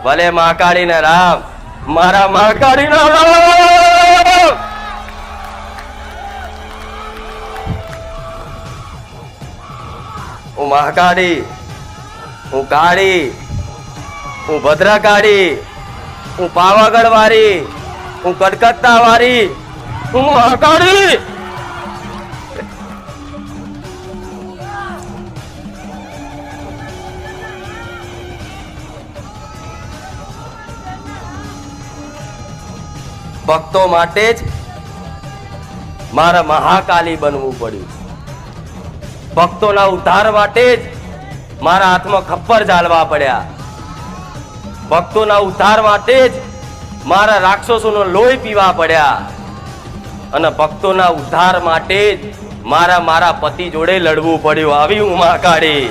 ભલે મહાકાળી ને રામ, મારા મહાકાળી ના રામ. હું મહાકાળી, હું કાળી, હું ભદ્રકાળી, હું પાવાગઢ વાળી, હું કલકત્તા વાળી, હું મહાકાળી. ભક્તો માટે જ મારા મહાકાલી બનવું પડ્યું. ભક્તોના ઉદ્ધાર માટે જ મારા હાથમાં ખપ્પર ઝાલવા પડ્યા. ભક્તોના ઉદ્ધાર માટે જ મારા રાક્ષસોનો લોહી પીવા પડ્યા. અને ભક્તોના ઉદ્ધાર માટે જ મારા પતિ જોડે લડવું પડ્યું. આવી હું મહાકાળી.